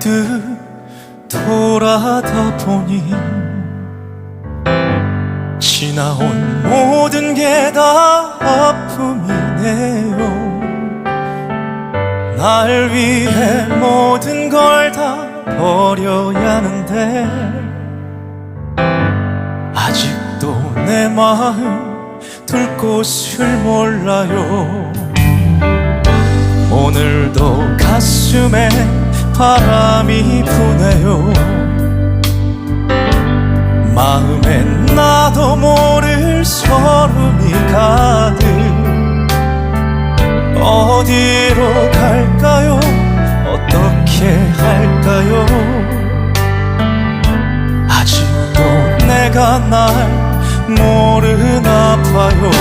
문득 돌아다 보니 지나온 모든 게 다 아픔이네요. 날 위해 모든 걸 다 버려야 하는데 아직도 내 마음 둘 곳을 몰라요. 오늘도 가슴에 바람이 부네요. 마음엔 나도 모를 소름이 가득. 어디로 갈까요? 어떻게 할까요? 아직도 내가 날 모르나 봐요.